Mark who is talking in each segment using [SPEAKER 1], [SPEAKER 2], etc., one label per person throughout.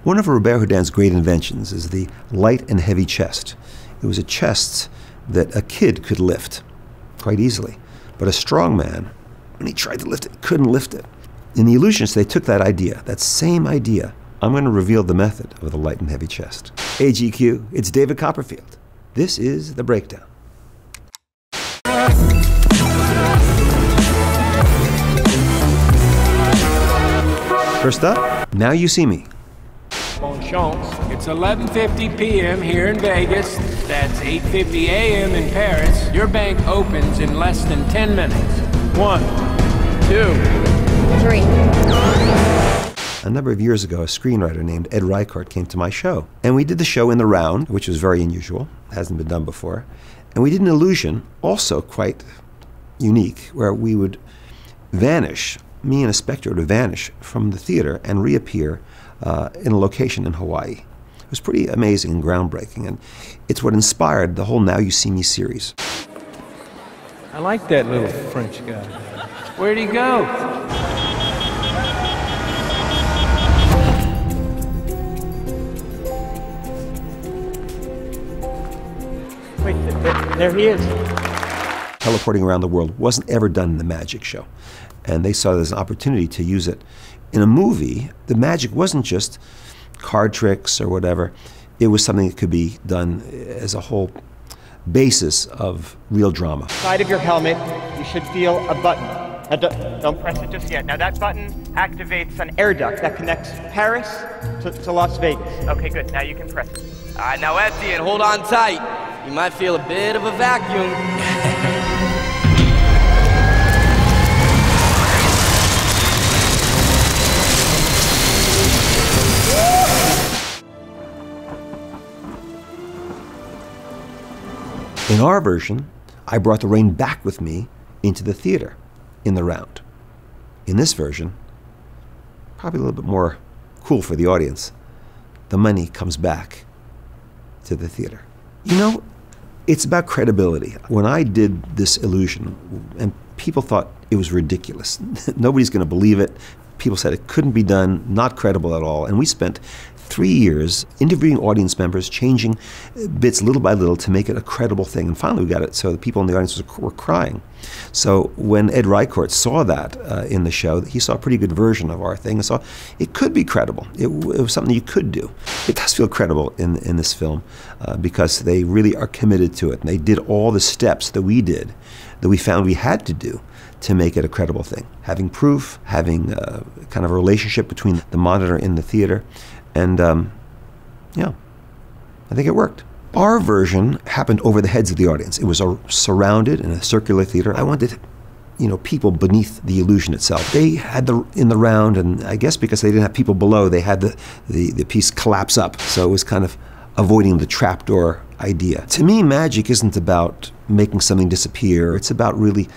[SPEAKER 1] One of Robert Houdin's great inventions is the light and heavy chest. It was a chest that a kid could lift quite easily, but a strong man, when he tried to lift it, couldn't lift it. In The Illusionists, they took that idea, that same idea. I'm going to reveal the method of the light and heavy chest. Hey GQ, it's David Copperfield. This is The Breakdown. First up, Now You See Me.
[SPEAKER 2] Bon chance. It's 11:50 p.m. here in Vegas. That's 8:50 a.m. in Paris. Your bank opens in less than 10 minutes. 1, 2,
[SPEAKER 3] 3.
[SPEAKER 1] A number of years ago, a screenwriter named Ed Reichert came to my show. And we did the show in the round, which was very unusual, hasn't been done before. And we did an illusion, also quite unique, where we would vanish, me and a specter would vanish from the theater and reappear in a location in Hawaii. It was pretty amazing and groundbreaking, and it's what inspired the whole Now You See Me series.
[SPEAKER 2] I like that little French guy. Where'd he go? Wait, there he is.
[SPEAKER 1] Teleporting around the world wasn't ever done in the magic show. And they saw there's an opportunity to use it in a movie. The magic wasn't just card tricks or whatever. It was something that could be done as a whole basis of real drama.
[SPEAKER 4] Side of your helmet, you should feel a button. Now don't press it just yet. Now that button activates an air duct that connects Paris to Las Vegas. Okay, good. Now you can press it.
[SPEAKER 5] All right, now Etienne, hold on tight. You might feel a bit of a vacuum.
[SPEAKER 1] In our version, I brought the rain back with me into the theater in the round. In this version, probably a little bit more cool for the audience, the money comes back to the theater. You know, it's about credibility. When I did this illusion, and people thought it was ridiculous, nobody's going to believe it. People said it couldn't be done, not credible at all, and we spent 3 years interviewing audience members, changing bits little by little to make it a credible thing. And finally we got it so the people in the audience were crying. So when Ed Reichert saw that in the show, he saw a pretty good version of our thing and saw it could be credible. It was something you could do. It does feel credible in this film because they really are committed to it. And they did all the steps that we did, that we found we had to do to make it a credible thing. Having proof, having kind of a relationship between the monitor and the theater. And yeah, I think it worked. Our version happened over the heads of the audience. It was surrounded in a circular theater. I wanted, you know, people beneath the illusion itself. They had in the round, and I guess because they didn't have people below, they had the piece collapse up. So it was kind of avoiding the trapdoor idea. To me, magic isn't about making something disappear. It's about really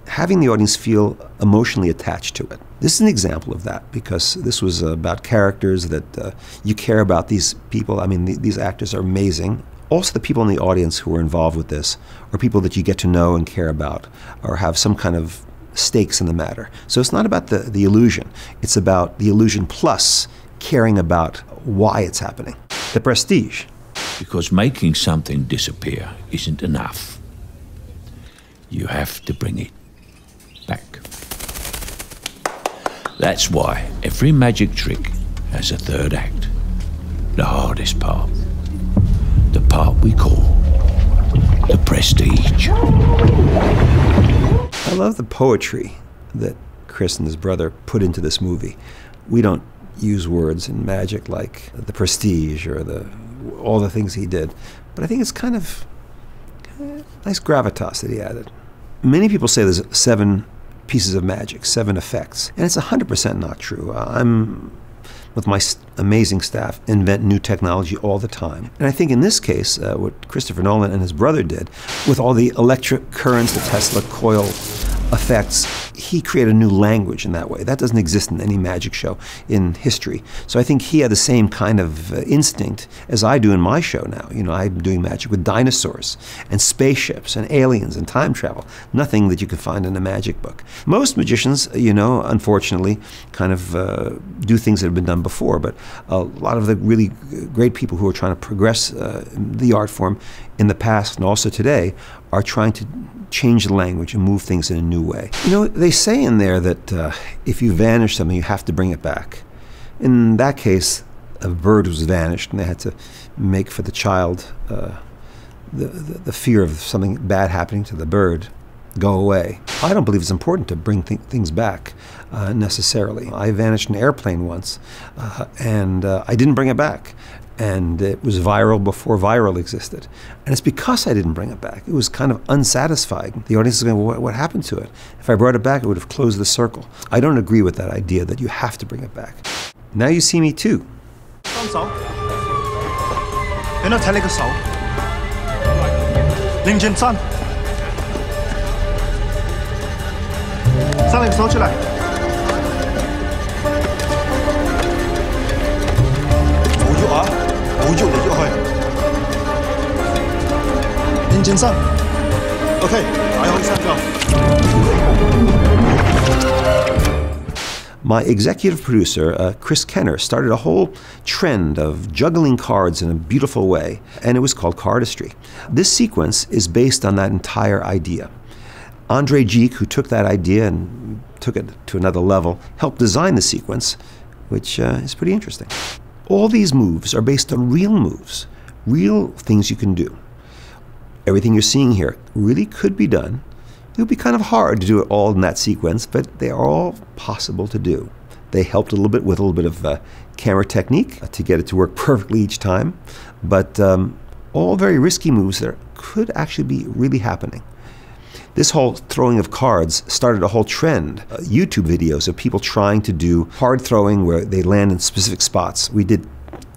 [SPEAKER 1] having the audience feel emotionally attached to it. This is an example of that because this was about characters that you care about these people. I mean, these actors are amazing. Also, the people in the audience who are involved with this are people that you get to know and care about or have some kind of stakes in the matter. So it's not about the illusion. It's about the illusion plus caring about why it's happening. The prestige.
[SPEAKER 6] Because making something disappear isn't enough. You have to bring it back. That's why every magic trick has a third act. The hardest part. The part we call the prestige.
[SPEAKER 1] I love the poetry that Chris and his brother put into this movie. We don't use words in magic like the prestige or all the things he did, but I think it's kind of nice gravitas that he added. Many people say there's 7 pieces of magic, 7 effects, and it's 100% not true. I'm, with my amazing staff, invent new technology all the time. And I think in this case, what Christopher Nolan and his brother did, with all the electric currents, the Tesla coil effects, he created a new language in that way. That doesn't exist in any magic show in history. So I think he had the same kind of instinct as I do in my show now. You know, I'm doing magic with dinosaurs and spaceships and aliens and time travel. Nothing that you could find in a magic book. Most magicians, you know, unfortunately, kind of do things that have been done before, but a lot of the really great people who are trying to progress the art form in the past and also today are trying to change the language and move things in a new way. You know, they say in there that if you vanish something, you have to bring it back. In that case, a bird was vanished, and they had to make for the child the fear of something bad happening to the bird go away. I don't believe it's important to bring things back necessarily. I vanished an airplane once, and I didn't bring it back. And it was viral before viral existed. And it's because I didn't bring it back. It was kind of unsatisfying. The audience is going, well, what happened to it? If I brought it back, it would have closed the circle. I don't agree with that idea that you have to bring it back. Now you see me too. My executive producer, Chris Kenner, started a whole trend of juggling cards in a beautiful way, and it was called cardistry. This sequence is based on that entire idea. Andre Geek, who took that idea and took it to another level, helped design the sequence, which is pretty interesting. All these moves are based on real moves, real things you can do. Everything you're seeing here really could be done. It would be kind of hard to do it all in that sequence, but they are all possible to do. They helped a little bit with a little bit of camera technique to get it to work perfectly each time, but all very risky moves that could actually be really happening. This whole throwing of cards started a whole trend, YouTube videos of people trying to do card throwing where they land in specific spots. We did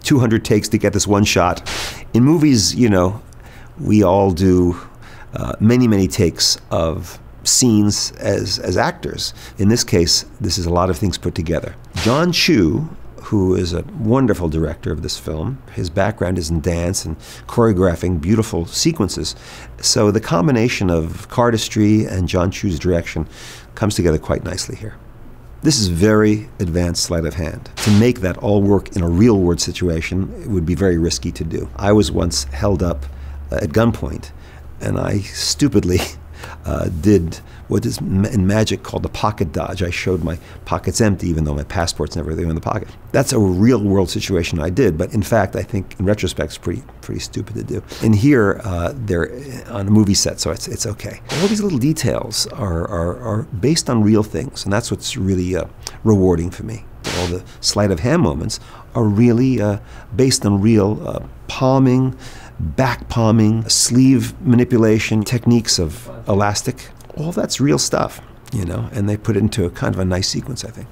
[SPEAKER 1] 200 takes to get this one shot. In movies, you know, we all do many, many takes of scenes as actors. In this case, this is a lot of things put together. John Chu, who is a wonderful director of this film, his background is in dance and choreographing beautiful sequences. So the combination of cardistry and John Chu's direction comes together quite nicely here. This is very advanced sleight of hand. To make that all work in a real world situation, it would be very risky to do. I was once held up at gunpoint, and I stupidly did what is in magic called the pocket dodge. I showed my pockets empty even though my passport's never there in the pocket. That's a real world situation I did, but in fact I think in retrospect it's pretty stupid to do. And here they're on a movie set, so it's okay. All these little details are based on real things, and that's what's really rewarding for me. All the sleight of hand moments are really based on real palming, back palming, sleeve manipulation, techniques of elastic. All that's real stuff, you know, and they put it into a kind of a nice sequence, I think.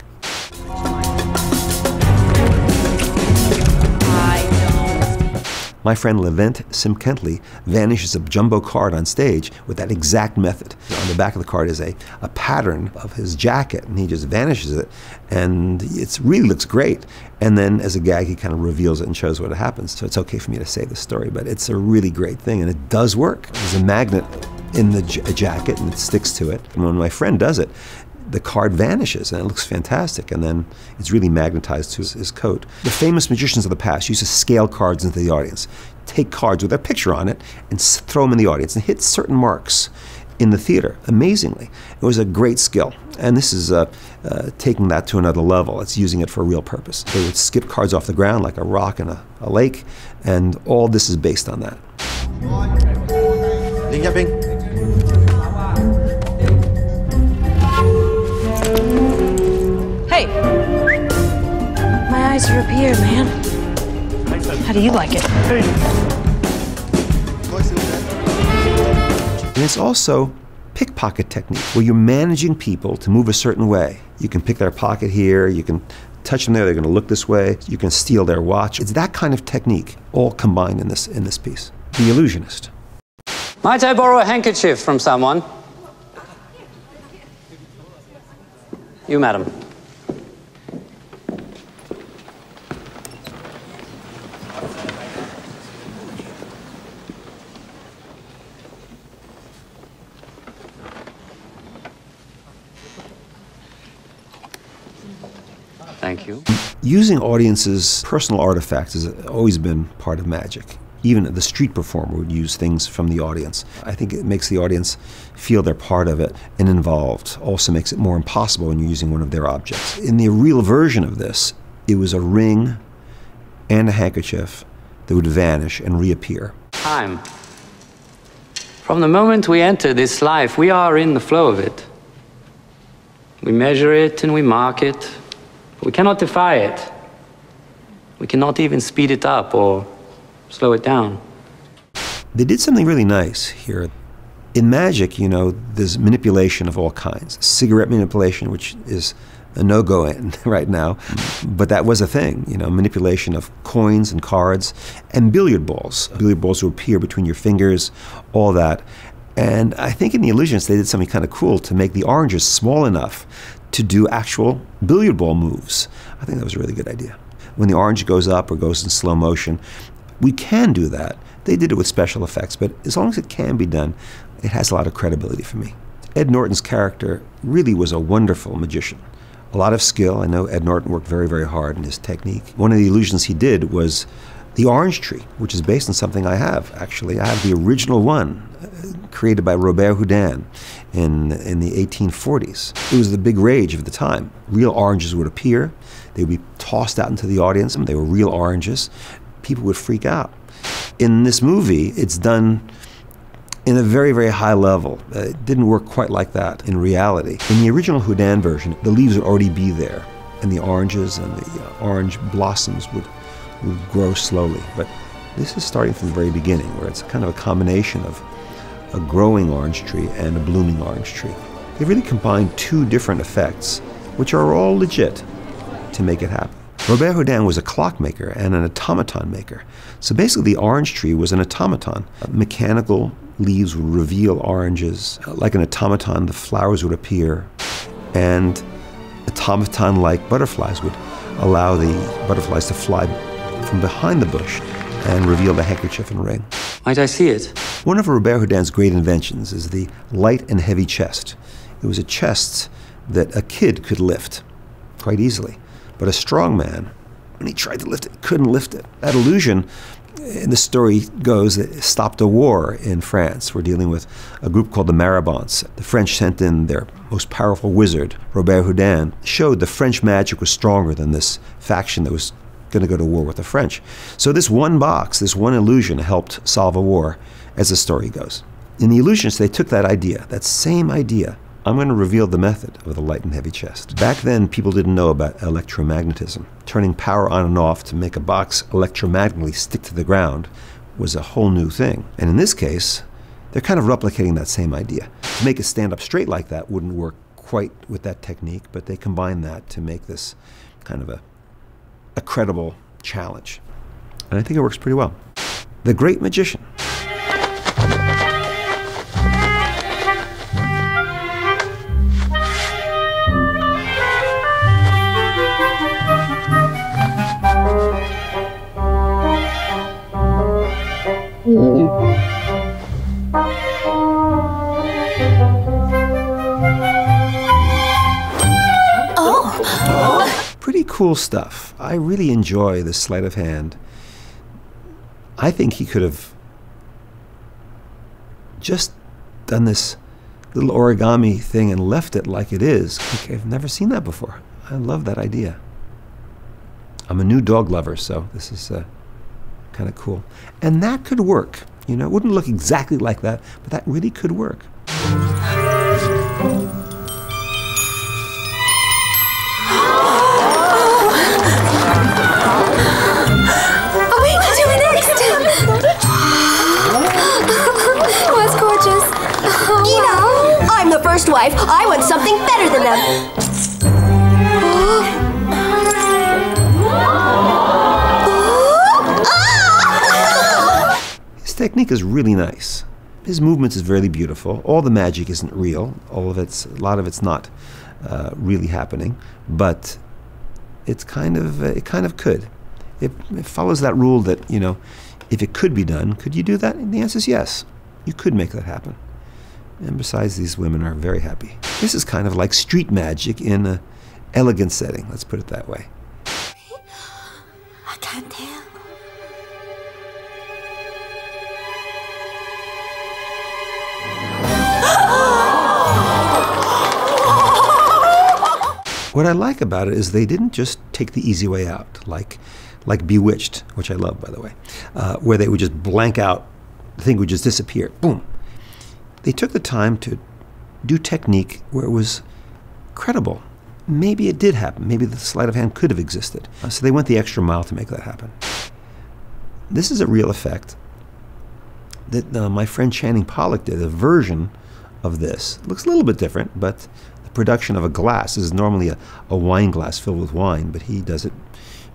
[SPEAKER 1] My friend Levent Simkentley vanishes a jumbo card on stage with that exact method. On the back of the card is a pattern of his jacket, and he just vanishes it, and it really looks great. And then as a gag, he kind of reveals it and shows what happens. So it's okay for me to say the story, but it's a really great thing, and it does work. There's a magnet in the jacket, and it sticks to it. And when my friend does it, the card vanishes, and it looks fantastic, and then it's really magnetized to his coat. The famous magicians of the past used to scale cards into the audience, take cards with their picture on it, and throw them in the audience, and hit certain marks in the theater, amazingly. It was a great skill, and this is taking that to another level. It's using it for a real purpose. They would skip cards off the ground like a rock in a lake, and all this is based on that.
[SPEAKER 3] Hey, my eyes are up here, man. How do you like it?
[SPEAKER 1] And it's also pickpocket technique, where you're managing people to move a certain way. You can pick their pocket here, you can touch them there, they're going to look this way, you can steal their watch. It's that kind of technique, all combined in this piece. The Illusionist.
[SPEAKER 7] Might I borrow a handkerchief from someone? You, madam. Thank you.
[SPEAKER 1] Using audiences' personal artifacts has always been part of magic. Even the street performer would use things from the audience. I think it makes the audience feel they're part of it and involved. Also makes it more impossible when you're using one of their objects. In the real version of this, it was a ring and a handkerchief that would vanish and reappear.
[SPEAKER 7] Time. From the moment we enter this life, we are in the flow of it. We measure it and we mark it. We cannot defy it. We cannot even speed it up or slow it down.
[SPEAKER 1] They did something really nice here. In magic, you know, there's manipulation of all kinds. Cigarette manipulation, which is a no-go right now, but that was a thing, you know, manipulation of coins and cards, and billiard balls. Billiard balls would appear between your fingers, all that. And I think in the illusions they did something kind of cool to make the oranges small enough to do actual billiard ball moves. I think that was a really good idea. When the orange goes up or goes in slow motion, we can do that. They did it with special effects, but as long as it can be done, it has a lot of credibility for me. Ed Norton's character really was a wonderful magician. A lot of skill. I know Ed Norton worked very, very hard in his technique. One of the illusions he did was the orange tree, which is based on something I have, actually. I have the original one, created by Robert Houdin in the 1840s. It was the big rage of the time. Real oranges would appear. They would be tossed out into the audience. They were real oranges. People would freak out. In this movie, it's done in a very, very high level. It didn't work quite like that in reality. In the original Houdin version, the leaves would already be there, and the oranges and the orange blossoms would grow slowly. But this is starting from the very beginning, where it's kind of a combination of a growing orange tree and a blooming orange tree. They really combined two different effects, which are all legit, to make it happen. Robert Houdin was a clockmaker and an automaton maker. So basically the orange tree was an automaton. Mechanical leaves would reveal oranges. Like an automaton, the flowers would appear, and automaton-like butterflies would allow the butterflies to fly from behind the bush and reveal the handkerchief and ring.
[SPEAKER 7] Might I see it?
[SPEAKER 1] One of Robert Houdin's great inventions is the light and heavy chest. It was a chest that a kid could lift quite easily, but a strong man, when he tried to lift it, couldn't lift it. That illusion, and the story goes, that it stopped a war in France. We're dealing with a group called the Marabonts. The French sent in their most powerful wizard, Robert Houdin, showed the French magic was stronger than this faction that was going to go to war with the French. So this one box, this one illusion helped solve a war, as the story goes. In the illusions, they took that idea, that same idea. I'm going to reveal the method of the light and heavy chest. Back then, people didn't know about electromagnetism. Turning power on and off to make a box electromagnetically stick to the ground was a whole new thing. And in this case, they're kind of replicating that same idea. To make it stand up straight like that wouldn't work quite with that technique, but they combined that to make this kind of a credible challenge. And I think it works pretty well. The Great Magician. Pretty cool stuff. I really enjoy this sleight of hand. I think he could have just done this little origami thing and left it like it is. I've never seen that before. I love that idea. I'm a new dog lover, so this is kind of cool. And that could work. You know, it wouldn't look exactly like that, but that really could work.
[SPEAKER 8] First wife, I want something better than them.
[SPEAKER 1] His technique is really nice. His movements is very beautiful. All the magic isn't real. A lot of it's not really happening, but it kind of could. It follows that rule that, you know, if it could be done, could you do that? And the answer is yes. You could make that happen. And besides, these women are very happy. This is kind of like street magic in an elegant setting, let's put it that way.
[SPEAKER 8] I can't tell.
[SPEAKER 1] What I like about it is they didn't just take the easy way out, like Bewitched, which I love, by the way, where they would just blank out, the thing would just disappear, boom. They took the time to do technique where it was credible. Maybe it did happen. Maybe the sleight of hand could have existed. So they went the extra mile to make that happen. This is a real effect that my friend Channing Pollock did, a version of this. It looks a little bit different, but the production of a glass is normally a wine glass filled with wine, but he does it,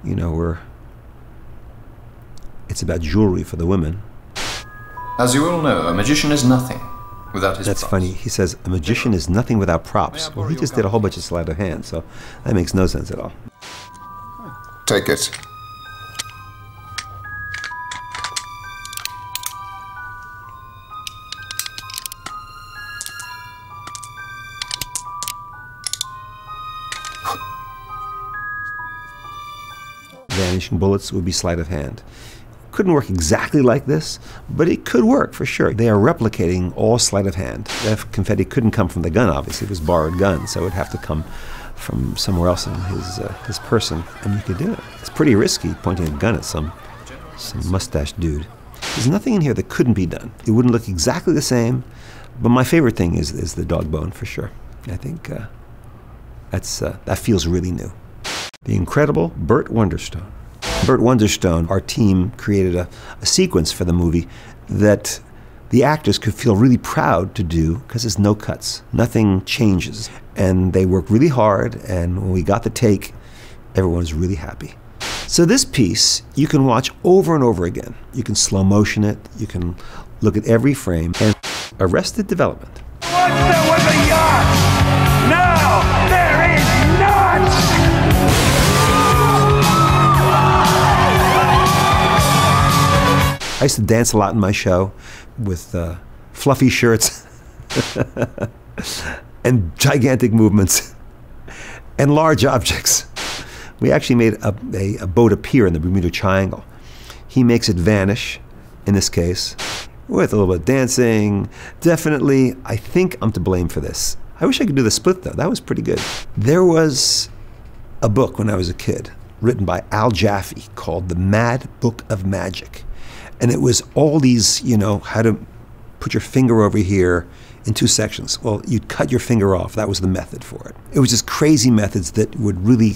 [SPEAKER 1] you know, where it's about jewelry for the women.
[SPEAKER 9] As you all know, a magician is nothing without his
[SPEAKER 1] That's
[SPEAKER 9] props.
[SPEAKER 1] funny. He says, a magician is nothing without props. Well, he just did a whole bunch of sleight of hand, so that makes no sense at all.
[SPEAKER 9] Take it.
[SPEAKER 1] Vanishing bullets would be sleight of hand. Couldn't work exactly like this, but it could work for sure. They are replicating all sleight of hand. That confetti couldn't come from the gun, obviously. It was borrowed gun, so it would have to come from somewhere else in his person, and you could do it. It's pretty risky pointing a gun at some mustached dude. There's nothing in here that couldn't be done. It wouldn't look exactly the same, but my favorite thing is the dog bone for sure. I think that feels really new. The incredible Burt Wonderstone. Burt Wonderstone, our team created a sequence for the movie that the actors could feel really proud to do because there's no cuts. Nothing changes. And they worked really hard, and when we got the take, everyone was really happy. So this piece, you can watch over and over again. You can slow motion it, you can look at every frame, and Arrested Development.
[SPEAKER 2] Once there was a yacht! Now there is not!
[SPEAKER 1] I used to dance a lot in my show with fluffy shirts and gigantic movements and large objects. We actually made a boat appear in the Bermuda Triangle. He makes it vanish, in this case, with a little bit of dancing. Definitely, I think I'm to blame for this. I wish I could do the split, though. That was pretty good. There was a book when I was a kid written by Al Jaffe called The Mad Book of Magic. And it was all these, you know, how to put your finger over here in 2 sections. Well, you'd cut your finger off. That was the method for it. It was just crazy methods that would really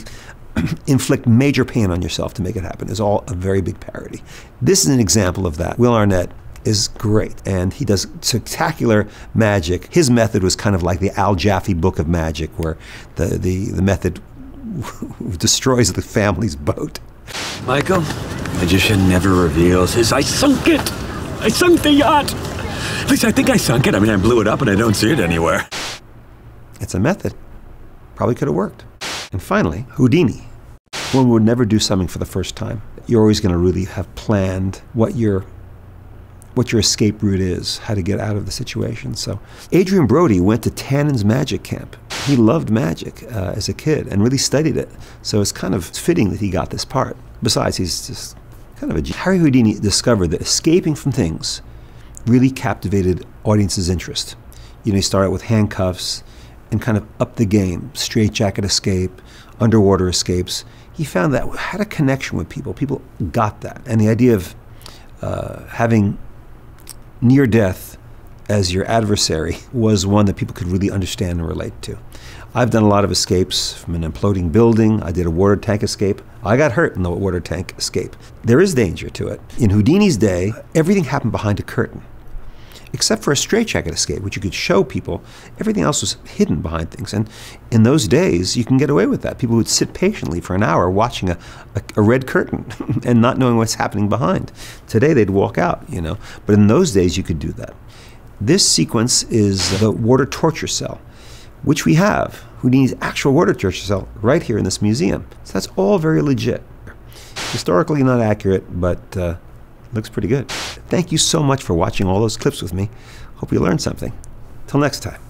[SPEAKER 1] inflict major pain on yourself to make it happen. It was all a very big parody. This is an example of that. Will Arnett is great, and he does spectacular magic. His method was kind of like the Al Jaffe Book of Magic, where the method destroys the family's boat.
[SPEAKER 10] Michael, magician never reveals his, I sunk it! I sunk the yacht! At least I think I sunk it. I mean, I blew it up and I don't see it anywhere.
[SPEAKER 1] It's a method. Probably could have worked. And finally, Houdini. One would never do something for the first time. You're always going to really have planned what your escape route is, how to get out of the situation. So Adrian Brody went to Tannen's magic camp. He loved magic as a kid and really studied it. So it's kind of fitting that he got this part. Besides, he's just kind of a genius. Harry Houdini discovered that escaping from things really captivated audiences' interest. You know, he started with handcuffs and kind of upped the game. Straitjacket escape, underwater escapes. He found that had a connection with people. People got that. And the idea of having near death as your adversary was one that people could really understand and relate to. I've done a lot of escapes from an imploding building. I did a water tank escape. I got hurt in the water tank escape. There is danger to it. In Houdini's day, everything happened behind a curtain, except for a straitjacket escape, which you could show people. Everything else was hidden behind things. And in those days, you can get away with that. People would sit patiently for an hour watching a red curtain and not knowing what's happening behind. Today, they'd walk out, you know. But in those days, you could do that. This sequence is the water torture cell, which we have. Houdini's actual water torture cell right here in this museum. So that's all very legit. Historically not accurate, but looks pretty good. Thank you so much for watching all those clips with me. Hope you learned something. Till next time.